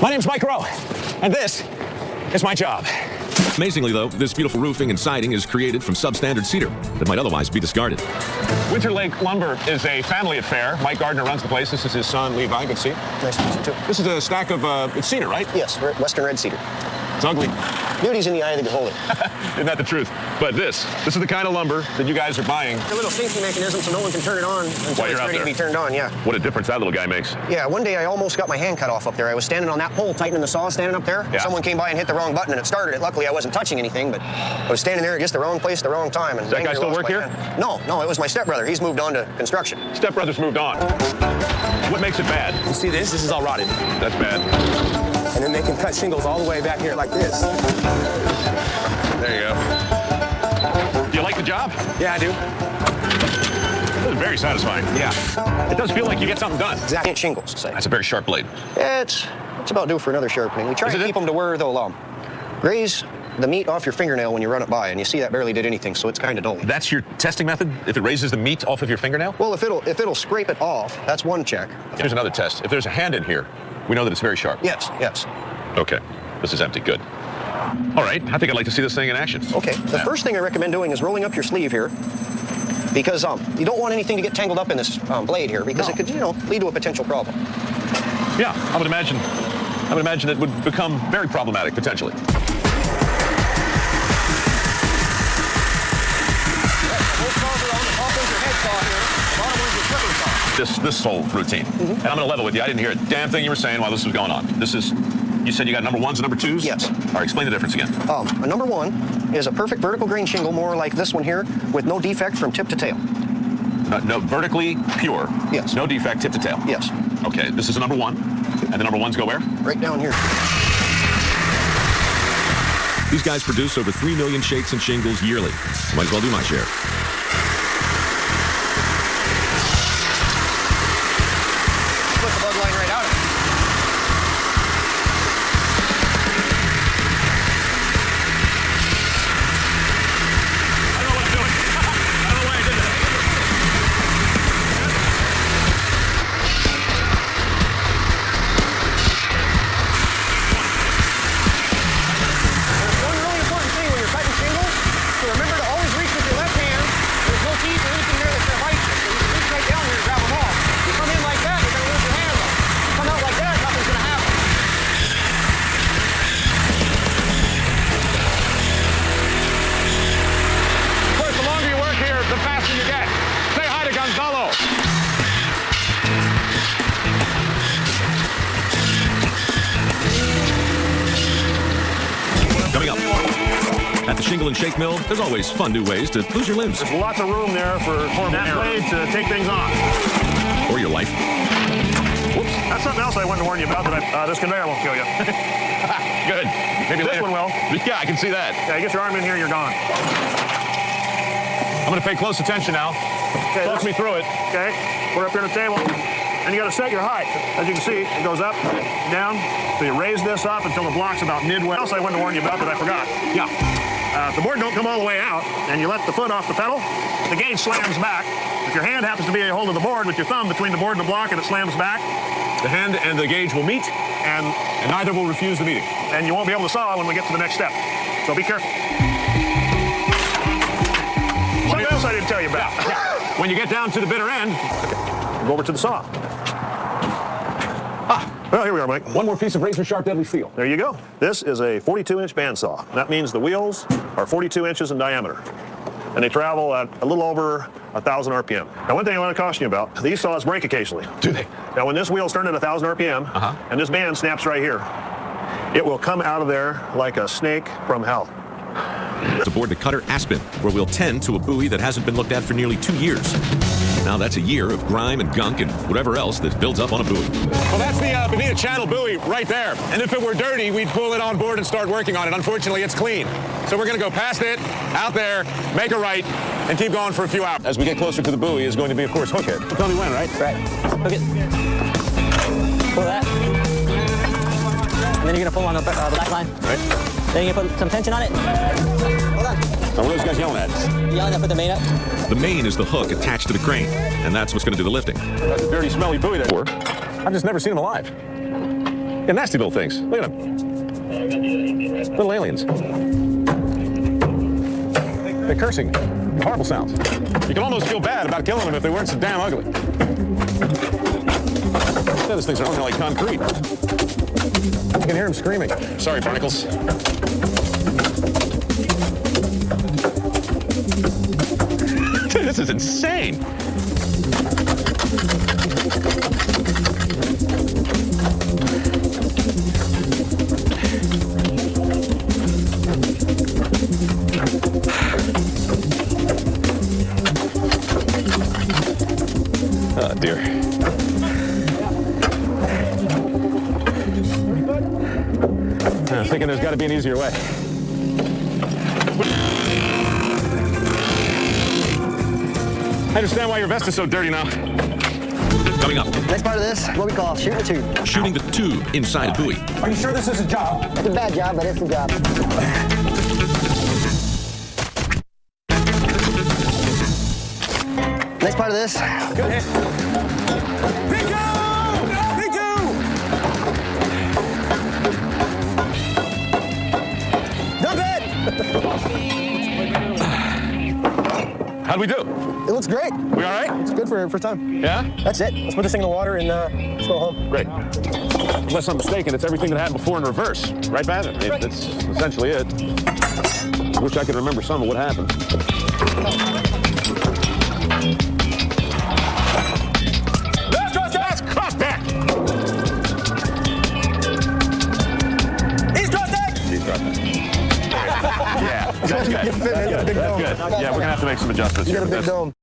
My name's Mike Rowe, and this is my job. Amazingly, though, this beautiful roofing and siding is created from substandard cedar that might otherwise be discarded. Winter Lake Lumber is a family affair. Mike Gardner runs the place. This is his son, Levi. Good to see you. Nice to meet you, too. This is a stack of it's cedar, right? Yes, Western red cedar. It's ugly. Beauty's in the eye of the beholder. Isn't that the truth? But this is the kind of lumber that you guys are buying. A little safety mechanism so no one can turn it on until While you're it's out ready there. to be turned on, yeah. What a difference that little guy makes. Yeah, one day I almost got my hand cut off up there. I was standing on that pole, tightening the saw, standing up there. Yeah. Someone came by and hit the wrong button, and it started it. Luckily, I wasn't touching anything, but I was standing there at just the wrong place, the wrong time. And Does that guy still work here? No, it was my stepbrother. He's moved on to construction. Stepbrother's moved on. What makes it bad? You see this? This is all rotted. That's bad. And then they can cut shingles all the way back here like this. There you go. Do you like the job? Yeah, I do. This is very satisfying. Yeah. It does feel like you get something done. Exactly. Shingles, say. That's a very sharp blade. It's about due for another sharpening. We try Is to it? keep them to where they'll graze the meat off your fingernail when you run it by, and you see that barely did anything, so it's kind of dull. That's your testing method? If it raises the meat off of your fingernail? Well, if it'll scrape it off, that's one check. Here's another test. If there's a hand in here, we know that it's very sharp. Yes. Okay. This is empty. Good. All right. I think I'd like to see this thing in action. Okay. The first thing I recommend doing is rolling up your sleeve here, because you don't want anything to get tangled up in this blade here, because it could, lead to a potential problem. Yeah, I would imagine it would become very problematic potentially. This whole routine. And I'm going to level with you. I didn't hear a damn thing you were saying while this was going on. You said you got number ones and number twos? Yes. All right, explain the difference again. A number one is a perfect vertical grain shingle, more like this one here, with no defect from tip to tail. No, vertically pure. Yes. No defect, tip to tail. Yes. Okay, this is a number one. And the number ones go where? Right down here. These guys produce over 3 million shakes and shingles yearly. Might as well do my share. Put the bug line right out of it. I don't know what I'm doing. I don't know why I did that. There's one really important thing when you're cutting shingles, so remember to always reach with your left hand. There's no teeth or anything there that's going to bite you. So you can reach right down here and grab them all. You come in like that, you're going to lose your hand though. You come out like that, nothing's going to happen. Of course, the longer you work here, the faster you get. Say hi to Gonzalo. Coming up. At the Shingle and Shake Mill, there's always fun new ways to lose your limbs. There's lots of room there for that blade to take things on. Or your life. Whoops. That's something else I wanted to warn you about, that this conveyor won't kill you. Good. Maybe This later. one will. Yeah, I can see that. Yeah, get your arm in here, you're gone. I'm going to pay close attention now. Okay, Talk me through it. Okay, we're up here on the table. And you got to set your height. As you can see, it goes up, down. So you raise this up until the block's about midway. Else I wanted to warn you about that I forgot. Yeah. If the board don't come all the way out, and you let the foot off the pedal, the gauge slams back. If your hand happens to be a hold of the board with your thumb between the board and the block and it slams back, The hand and the gauge will meet, and neither will refuse the meeting. and you won't be able to saw when we get to the next step. So be careful. Something else I didn't tell you about. When you get down to the bitter end, Go over to the saw. Well, here we are, Mike. one more piece of razor sharp deadly steel. There you go. This is a 42-inch bandsaw. That means the wheels are 42 inches in diameter. And they travel at a little over 1,000 RPM. Now, one thing I want to caution you about, these saws break occasionally. Do they? Now, when this wheel's turned at 1,000 RPM, and this band snaps right here, it will come out of there like a snake from hell. It's aboard the cutter Aspen, where we'll tend to a buoy that hasn't been looked at for nearly 2 years. Now that's a year of grime and gunk and whatever else that builds up on a buoy. Well, that's the Bonita Channel buoy right there. And if it were dirty, we'd pull it on board and start working on it. Unfortunately, it's clean. So we're going to go past it, out there, make a right, and keep going for a few hours. As we get closer to the buoy is going to be, of course, hook it. Tell me when, right? Right. Hook it. Pull that. And then you're going to pull on the black line. Right. Then you're going to put some tension on it. Hold on. Now, what are those guys yelling at? Yelling to put the main up. The main is the hook attached to the crane, and that's what's going to do the lifting. That's a dirty, smelly buoy there. I've just never seen them alive. Yeah, nasty little things. Look at them. Little aliens. They're cursing. Horrible sounds. You can almost feel bad about killing them if they weren't so damn ugly. Yeah, those things are only like concrete. You can hear them screaming. Sorry, barnacles. This is insane. Oh, dear. I'm thinking there's got to be an easier way. I understand why your vest is so dirty now. Coming up, Next part of this, what we call shooting a tube. shooting the tube inside a buoy. Are you sure this is a job? It's a bad job, but it's a job. Next part of this. Good hit. Pico! Pico! Dump it! How'd we do? It looks great. We all right? It's good for time. Yeah? That's it. Let's put this thing in the water and let's go home. Great. Unless I'm mistaken, it's everything that happened before in reverse. Right, Bassett? That's essentially it. I wish I could remember some of what happened. That's crossback! He's crossed it! He's crossback. Yeah, that's good. That's good. Yeah, we're going to have to make some adjustments You here. got a big That's- dome.